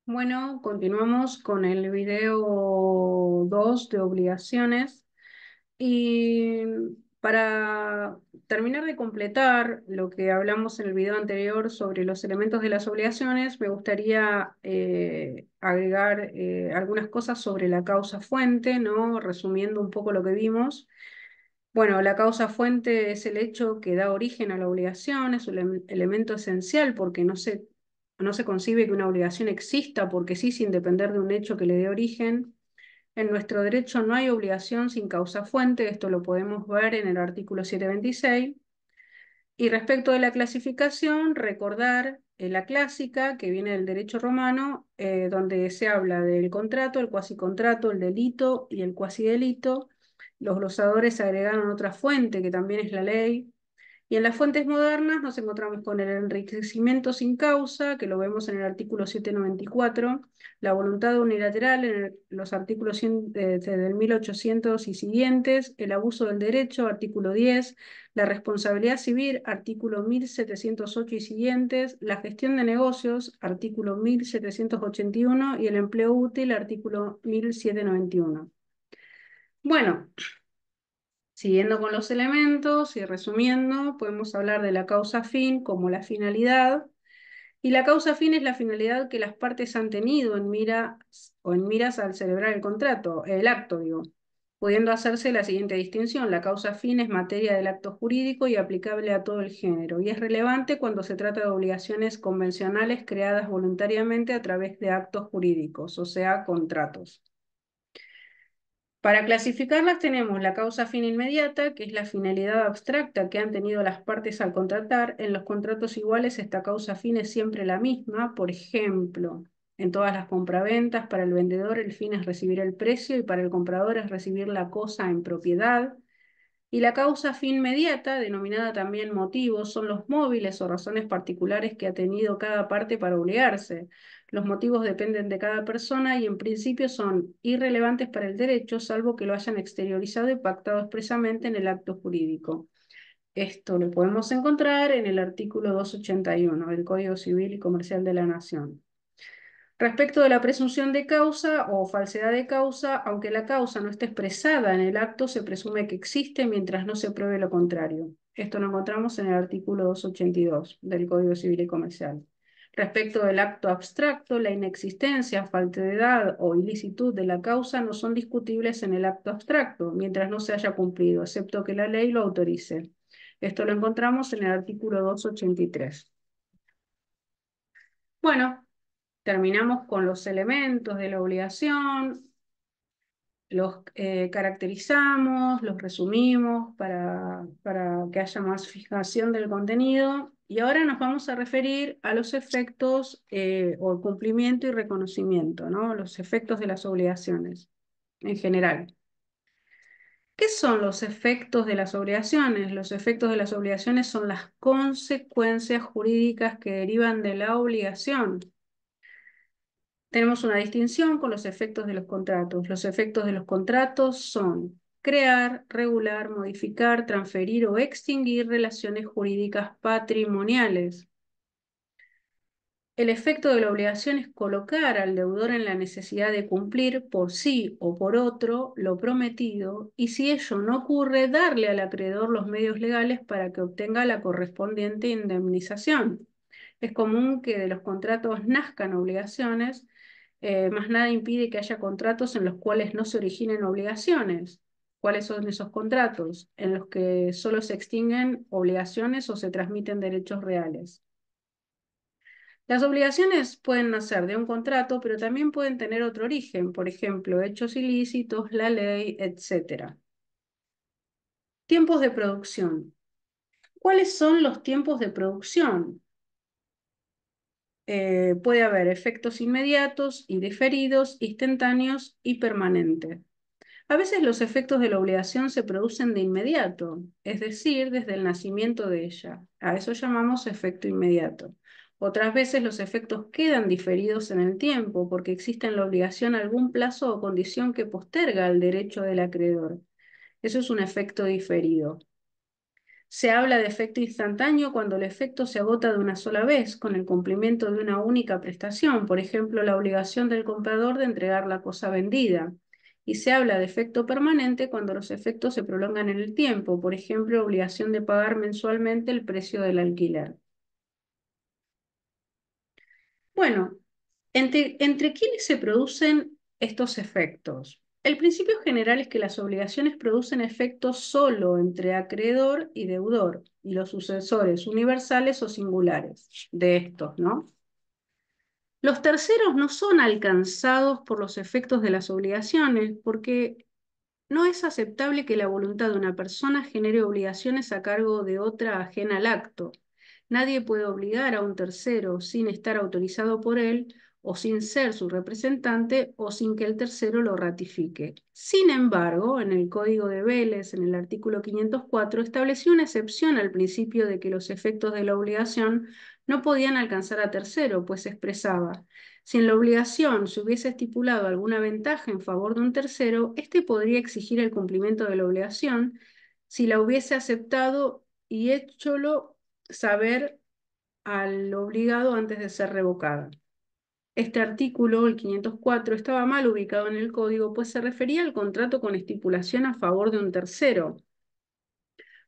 Bueno, continuamos con el video 2 de obligaciones y para terminar de completar lo que hablamos en el video anterior sobre los elementos de las obligaciones, me gustaría agregar algunas cosas sobre la causa fuente, ¿no? Resumiendo un poco lo que vimos. Bueno, la causa fuente es el hecho que da origen a la obligación, es un elemento esencial porque no se concibe que una obligación exista porque sí, sin depender de un hecho que le dé origen. En nuestro derecho no hay obligación sin causa fuente, esto lo podemos ver en el artículo 726. Y respecto de la clasificación, recordar la clásica que viene del derecho romano, donde se habla del contrato, el cuasicontrato, el delito y el cuasidelito. Los glosadores agregaron otra fuente que también es la ley. Y en las fuentes modernas nos encontramos con el enriquecimiento sin causa, que lo vemos en el artículo 794, la voluntad unilateral en los artículos 100, del 1800 y siguientes, el abuso del derecho, artículo 10, la responsabilidad civil, artículo 1708 y siguientes, la gestión de negocios, artículo 1781, y el empleo útil, artículo 1791. Bueno, siguiendo con los elementos y resumiendo, podemos hablar de la causa fin como la finalidad, y la causa fin es la finalidad que las partes han tenido en miras o en miras al celebrar el contrato, el acto, digo, pudiendo hacerse la siguiente distinción: la causa fin es materia del acto jurídico y aplicable a todo el género, y es relevante cuando se trata de obligaciones convencionales creadas voluntariamente a través de actos jurídicos, o sea, contratos. Para clasificarlas tenemos la causa fin inmediata, que es la finalidad abstracta que han tenido las partes al contratar. En los contratos iguales esta causa fin es siempre la misma. Por ejemplo, en todas las compraventas, para el vendedor el fin es recibir el precio y para el comprador es recibir la cosa en propiedad. Y la causa fin mediata, denominada también motivo, son los móviles o razones particulares que ha tenido cada parte para obligarse. Los motivos dependen de cada persona y en principio son irrelevantes para el derecho, salvo que lo hayan exteriorizado y pactado expresamente en el acto jurídico. Esto lo podemos encontrar en el artículo 281 del Código Civil y Comercial de la Nación. Respecto de la presunción de causa o falsedad de causa, aunque la causa no esté expresada en el acto, se presume que existe mientras no se pruebe lo contrario. Esto lo encontramos en el artículo 282 del Código Civil y Comercial. Respecto del acto abstracto, la inexistencia, falsedad o ilicitud de la causa no son discutibles en el acto abstracto, mientras no se haya cumplido, excepto que la ley lo autorice. Esto lo encontramos en el artículo 283. Bueno, terminamos con los elementos de la obligación, los caracterizamos, los resumimos para que haya más fijación del contenido. Y ahora nos vamos a referir a los efectos o cumplimiento y reconocimiento, ¿no? Los efectos de las obligaciones en general. ¿Qué son los efectos de las obligaciones? Los efectos de las obligaciones son las consecuencias jurídicas que derivan de la obligación. Tenemos una distinción con los efectos de los contratos. Los efectos de los contratos son crear, regular, modificar, transferir o extinguir relaciones jurídicas patrimoniales. El efecto de la obligación es colocar al deudor en la necesidad de cumplir por sí o por otro lo prometido, y si ello no ocurre, darle al acreedor los medios legales para que obtenga la correspondiente indemnización. Es común que de los contratos nazcan obligaciones, más nada impide que haya contratos en los cuales no se originen obligaciones. ¿Cuáles son esos contratos? En los que solo se extinguen obligaciones o se transmiten derechos reales. Las obligaciones pueden nacer de un contrato, pero también pueden tener otro origen, por ejemplo, hechos ilícitos, la ley, etc. Tiempos de producción. ¿Cuáles son los tiempos de producción? Puede haber efectos inmediatos y diferidos, instantáneos y permanentes. A veces los efectos de la obligación se producen de inmediato, es decir, desde el nacimiento de ella. A eso llamamos efecto inmediato. Otras veces los efectos quedan diferidos en el tiempo porque existe en la obligación algún plazo o condición que posterga el derecho del acreedor. Eso es un efecto diferido. Se habla de efecto instantáneo cuando el efecto se agota de una sola vez, con el cumplimiento de una única prestación, por ejemplo, la obligación del comprador de entregar la cosa vendida. Y se habla de efecto permanente cuando los efectos se prolongan en el tiempo, por ejemplo, obligación de pagar mensualmente el precio del alquiler. Bueno, ¿entre quiénes se producen estos efectos? El principio general es que las obligaciones producen efectos solo entre acreedor y deudor, y los sucesores universales o singulares de estos, ¿no? Los terceros no son alcanzados por los efectos de las obligaciones, porque no es aceptable que la voluntad de una persona genere obligaciones a cargo de otra ajena al acto. Nadie puede obligar a un tercero sin estar autorizado por él, o sin ser su representante, o sin que el tercero lo ratifique. Sin embargo, en el Código de Vélez, en el artículo 504, estableció una excepción al principio de que los efectos de la obligación no podían alcanzar a tercero, pues expresaba: si en la obligación se hubiese estipulado alguna ventaja en favor de un tercero, éste podría exigir el cumplimiento de la obligación si la hubiese aceptado y hécholo saber al obligado antes de ser revocada. Este artículo, el 504, estaba mal ubicado en el código, pues se refería al contrato con estipulación a favor de un tercero,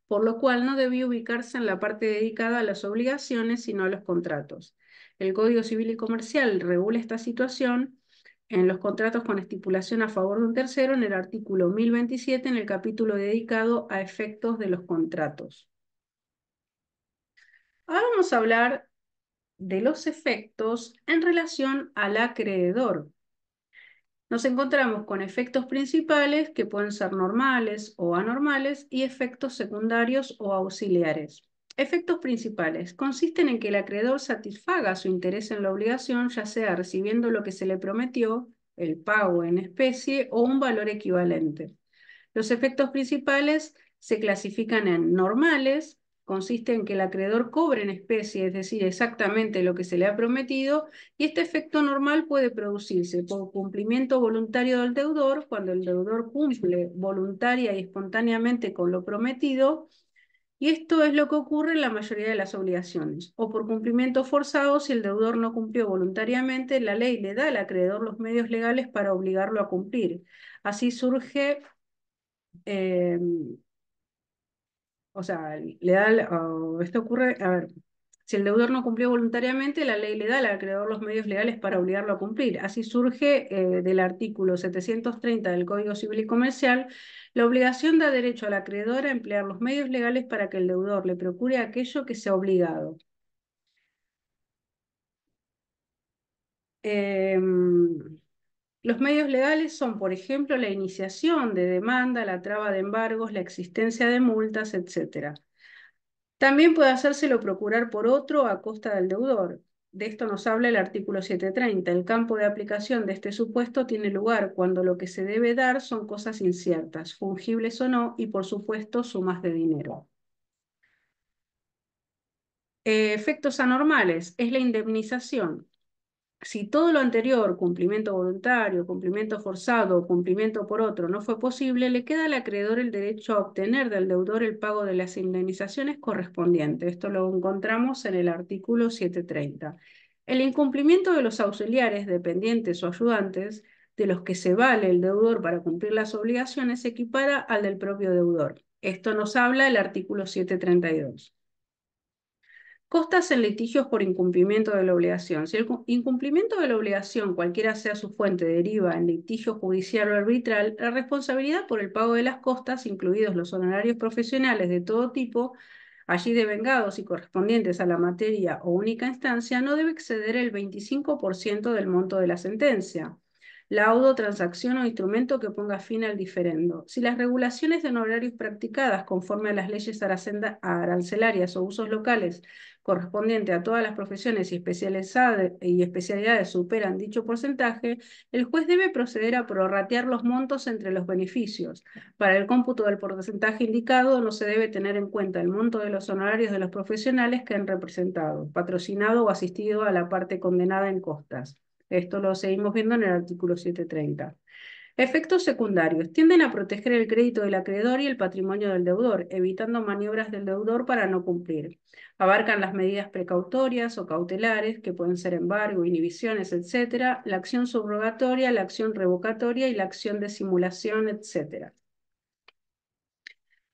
por lo cual no debía ubicarse en la parte dedicada a las obligaciones, sino a los contratos. El Código Civil y Comercial regula esta situación en los contratos con estipulación a favor de un tercero en el artículo 1027, en el capítulo dedicado a efectos de los contratos. Ahora vamos a hablar de los efectos en relación al acreedor. Nos encontramos con efectos principales que pueden ser normales o anormales y efectos secundarios o auxiliares. Efectos principales consisten en que el acreedor satisfaga su interés en la obligación, ya sea recibiendo lo que se le prometió, el pago en especie o un valor equivalente. Los efectos principales se clasifican en normales, consiste en que el acreedor cobre en especie, es decir, exactamente lo que se le ha prometido, y este efecto normal puede producirse por cumplimiento voluntario del deudor, cuando el deudor cumple voluntaria y espontáneamente con lo prometido, y esto es lo que ocurre en la mayoría de las obligaciones, o por cumplimiento forzado si el deudor no cumplió voluntariamente, la ley le da al acreedor los medios legales para obligarlo a cumplir. Así surge eh, o sea, esto ocurre, a ver, si el deudor no cumplió voluntariamente, la ley le da al acreedor los medios legales para obligarlo a cumplir. Así surge del artículo 730 del Código Civil y Comercial, la obligación da derecho al acreedor a emplear los medios legales para que el deudor le procure aquello que se ha obligado. Los medios legales son, por ejemplo, la iniciación de demanda, la traba de embargos, la existencia de multas, etc. También puede hacérselo procurar por otro a costa del deudor. De esto nos habla el artículo 730. El campo de aplicación de este supuesto tiene lugar cuando lo que se debe dar son cosas inciertas, fungibles o no, y por supuesto sumas de dinero. Efectos anormales es la indemnización. Si todo lo anterior, cumplimiento voluntario, cumplimiento forzado o cumplimiento por otro, no fue posible, le queda al acreedor el derecho a obtener del deudor el pago de las indemnizaciones correspondientes. Esto lo encontramos en el artículo 730. El incumplimiento de los auxiliares, dependientes o ayudantes, de los que se vale el deudor para cumplir las obligaciones, se equipara al del propio deudor. Esto nos habla el artículo 732. Costas en litigios por incumplimiento de la obligación. Si el incumplimiento de la obligación, cualquiera sea su fuente, deriva en litigio judicial o arbitral, la responsabilidad por el pago de las costas, incluidos los honorarios profesionales de todo tipo, allí devengados y correspondientes a la materia o única instancia, no debe exceder el 25% del monto de la sentencia, laudo, transacción o instrumento que ponga fin al diferendo. Si las regulaciones de honorarios practicadas conforme a las leyes arancelarias o usos locales correspondiente a todas las profesiones y especialidades superan dicho porcentaje, el juez debe proceder a prorratear los montos entre los beneficios. Para el cómputo del porcentaje indicado no se debe tener en cuenta el monto de los honorarios de los profesionales que han representado, patrocinado o asistido a la parte condenada en costas. Esto lo seguimos viendo en el artículo 730. Efectos secundarios. Tienden a proteger el crédito del acreedor y el patrimonio del deudor, evitando maniobras del deudor para no cumplir. Abarcan las medidas precautorias o cautelares, que pueden ser embargo, inhibiciones, etc., la acción subrogatoria, la acción revocatoria y la acción de simulación, etc.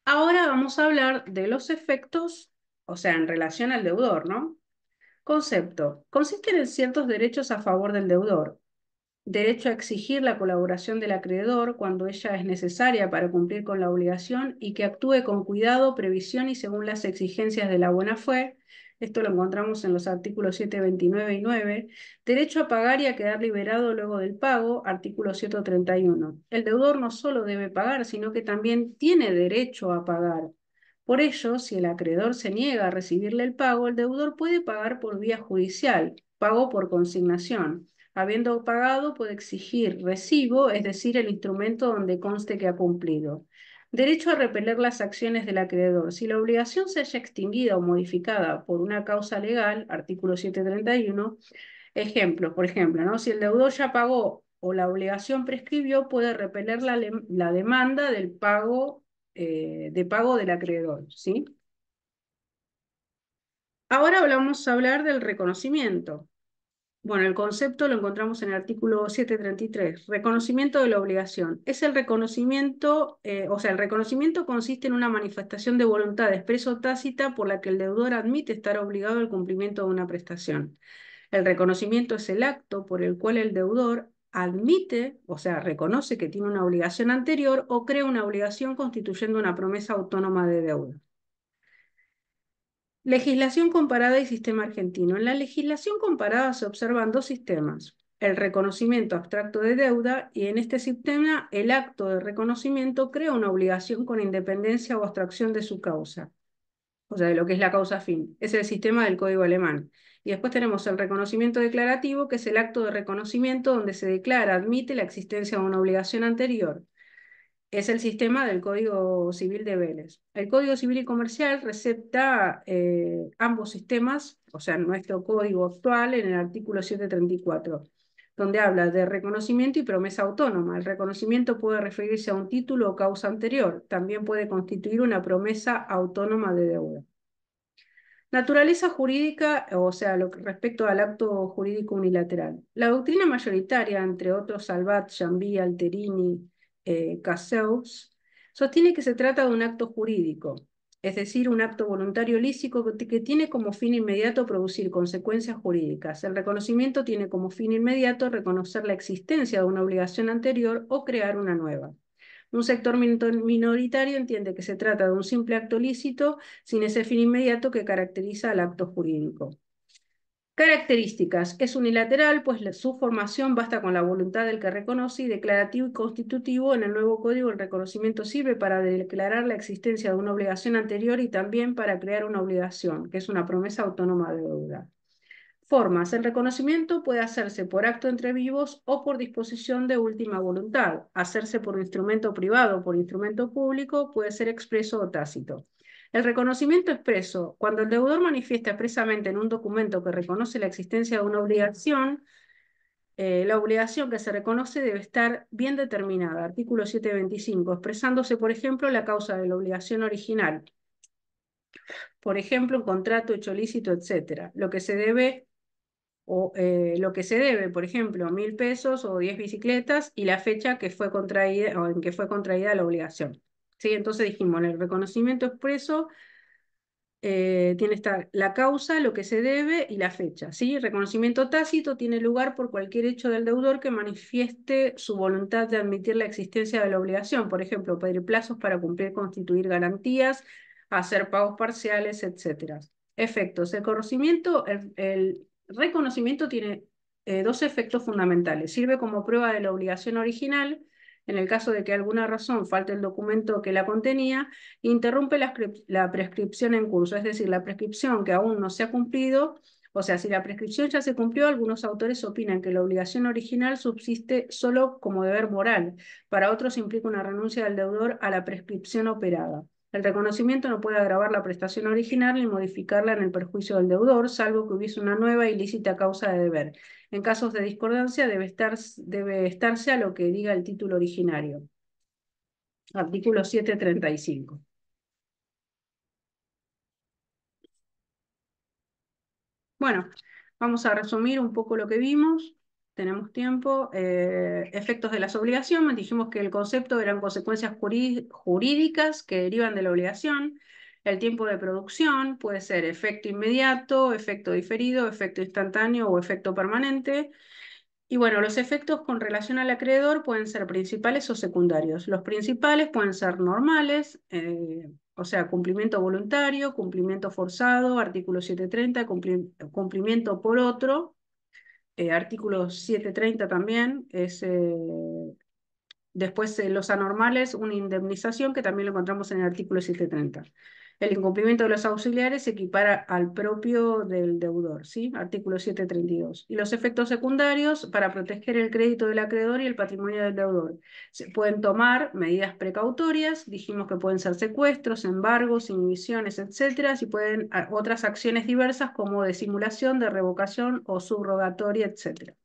Ahora vamos a hablar de los efectos, o sea, en relación al deudor, ¿no? Concepto. Consisten en ciertos derechos a favor del deudor. Derecho a exigir la colaboración del acreedor cuando ella es necesaria para cumplir con la obligación y que actúe con cuidado, previsión y según las exigencias de la buena fe. Esto lo encontramos en los artículos 729 y 9. Derecho a pagar y a quedar liberado luego del pago, artículo 131. El deudor no solo debe pagar, sino que también tiene derecho a pagar. Por ello, si el acreedor se niega a recibirle el pago, el deudor puede pagar por vía judicial, pago por consignación. Habiendo pagado, puede exigir recibo, es decir, el instrumento donde conste que ha cumplido. Derecho a repeler las acciones del acreedor. Si la obligación se haya extinguido o modificada por una causa legal, artículo 731, ejemplo, por ejemplo, ¿no? Si el deudor ya pagó o la obligación prescribió, puede repeler la demanda del pago, de pago del acreedor, ¿sí? Ahora vamos a hablar del reconocimiento. Bueno, el concepto lo encontramos en el artículo 733, reconocimiento de la obligación. Es el reconocimiento, o sea, el reconocimiento consiste en una manifestación de voluntad expresa o tácita por la que el deudor admite estar obligado al cumplimiento de una prestación. El reconocimiento es el acto por el cual el deudor admite, o sea, reconoce que tiene una obligación anterior o crea una obligación constituyendo una promesa autónoma de deuda. Legislación comparada y sistema argentino. En la legislación comparada se observan dos sistemas: el reconocimiento abstracto de deuda, y en este sistema el acto de reconocimiento crea una obligación con independencia o abstracción de su causa, o sea, de lo que es la causa fin. Es el sistema del código alemán. Y después tenemos el reconocimiento declarativo, que es el acto de reconocimiento donde se declara, admite la existencia de una obligación anterior. Es el sistema del Código Civil de Vélez. El Código Civil y Comercial recepta ambos sistemas, o sea, nuestro código actual en el artículo 734, donde habla de reconocimiento y promesa autónoma. El reconocimiento puede referirse a un título o causa anterior. También puede constituir una promesa autónoma de deuda. Naturaleza jurídica, o sea, respecto al acto jurídico unilateral. La doctrina mayoritaria, entre otros Salvat, Jambi, Alterini, Casseux, sostiene que se trata de un acto jurídico, es decir, un acto voluntario lícito que tiene como fin inmediato producir consecuencias jurídicas. El reconocimiento tiene como fin inmediato reconocer la existencia de una obligación anterior o crear una nueva. Un sector minoritario entiende que se trata de un simple acto lícito sin ese fin inmediato que caracteriza al acto jurídico. Características. Es unilateral, pues su formación basta con la voluntad del que reconoce, y declarativo y constitutivo. En el nuevo código, el reconocimiento sirve para declarar la existencia de una obligación anterior y también para crear una obligación, que es una promesa autónoma de deuda. Formas. El reconocimiento puede hacerse por acto entre vivos o por disposición de última voluntad. Hacerse por instrumento privado o por instrumento público, puede ser expreso o tácito. El reconocimiento expreso. Cuando el deudor manifiesta expresamente en un documento que reconoce la existencia de una obligación, la obligación que se reconoce debe estar bien determinada. Artículo 725. Expresándose, por ejemplo, la causa de la obligación original. Por ejemplo, un contrato hecho lícito, etc. Lo que se debe por ejemplo, 1.000 pesos o 10 bicicletas y la fecha que fue contraída o en que fue contraída la obligación. ¿Sí? Entonces dijimos, en el reconocimiento expreso tiene estar la causa, lo que se debe y la fecha. ¿Sí? El reconocimiento tácito tiene lugar por cualquier hecho del deudor que manifieste su voluntad de admitir la existencia de la obligación. Por ejemplo, pedir plazos para cumplir, constituir garantías, hacer pagos parciales, etc. Efectos. El reconocimiento tiene dos efectos fundamentales. Sirve como prueba de la obligación original, en el caso de que alguna razón falte el documento que la contenía. Interrumpe la prescripción en curso, es decir, la prescripción que aún no se ha cumplido. O sea, si la prescripción ya se cumplió, algunos autores opinan que la obligación original subsiste solo como deber moral. Para otros implica una renuncia del deudor a la prescripción operada. El reconocimiento no puede agravar la prestación original ni modificarla en el perjuicio del deudor, salvo que hubiese una nueva ilícita causa de deber. En casos de discordancia debe estarse a lo que diga el título originario. Artículo 735. Bueno, vamos a resumir un poco lo que vimos. Tenemos tiempo. Efectos de las obligaciones. Dijimos que el concepto eran consecuencias jurídicas que derivan de la obligación. El tiempo de producción puede ser efecto inmediato, efecto diferido, efecto instantáneo o efecto permanente. Y bueno, los efectos con relación al acreedor pueden ser principales o secundarios. Los principales pueden ser normales, o sea, cumplimiento voluntario, cumplimiento forzado, artículo 730, cumplimiento por otro, artículo 730 también, después, los anormales, una indemnización que también lo encontramos en el artículo 730. El incumplimiento de los auxiliares se equipara al propio del deudor, ¿sí? Artículo 732. Y los efectos secundarios para proteger el crédito del acreedor y el patrimonio del deudor. Se pueden tomar medidas precautorias, dijimos que pueden ser secuestros, embargos, inhibiciones, etcétera, y pueden otras acciones diversas como de simulación, de revocación o subrogatoria, etcétera.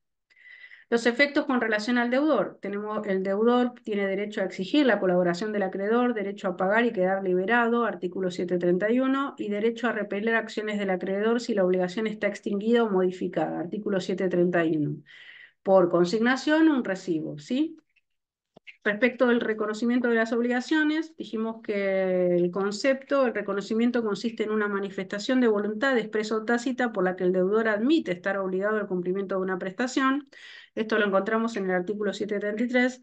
Los efectos con relación al deudor. El deudor tiene derecho a exigir la colaboración del acreedor, derecho a pagar y quedar liberado, artículo 731, y derecho a repeler acciones del acreedor si la obligación está extinguida o modificada, artículo 731. Por consignación, un recibo, ¿sí? Respecto del reconocimiento de las obligaciones, dijimos que el reconocimiento consiste en una manifestación de voluntad expresa o tácita por la que el deudor admite estar obligado al cumplimiento de una prestación. Esto lo encontramos en el artículo 733.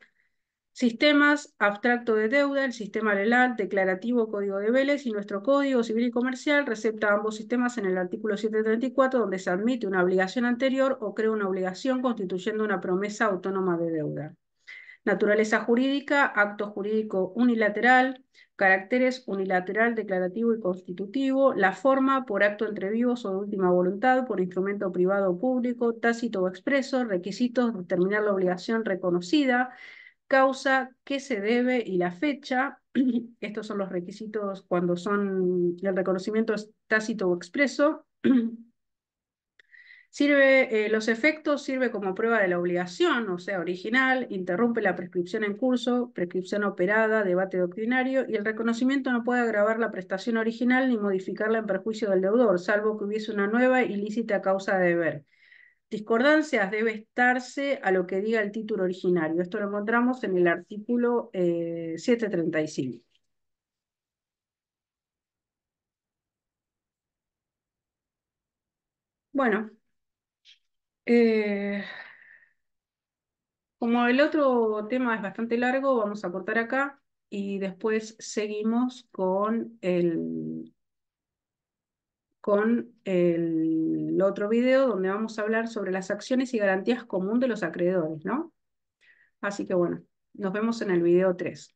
Sistemas, abstracto de deuda, el sistema LELAC, declarativo, código de Vélez y nuestro código civil y comercial recepta ambos sistemas en el artículo 734, donde se admite una obligación anterior o crea una obligación constituyendo una promesa autónoma de deuda. Naturaleza jurídica, acto jurídico unilateral, caracteres unilateral, declarativo y constitutivo, la forma por acto entre vivos o de última voluntad, por instrumento privado o público, tácito o expreso, requisitos, determinar la obligación reconocida, causa, qué se debe y la fecha. Estos son los requisitos cuando el reconocimiento es tácito o expreso. Los efectos sirve como prueba de la obligación, o sea, original, interrumpe la prescripción en curso, prescripción operada, debate doctrinario, y el reconocimiento no puede agravar la prestación original ni modificarla en perjuicio del deudor, salvo que hubiese una nueva ilícita causa de deber. Discordancias debe estarse a lo que diga el título originario. Esto lo encontramos en el artículo 735. Bueno, eh, como el otro tema es bastante largo, vamos a cortar acá y después seguimos con el otro video donde vamos a hablar sobre las acciones y garantías común de los acreedores, ¿no? Así que bueno, nos vemos en el video 3.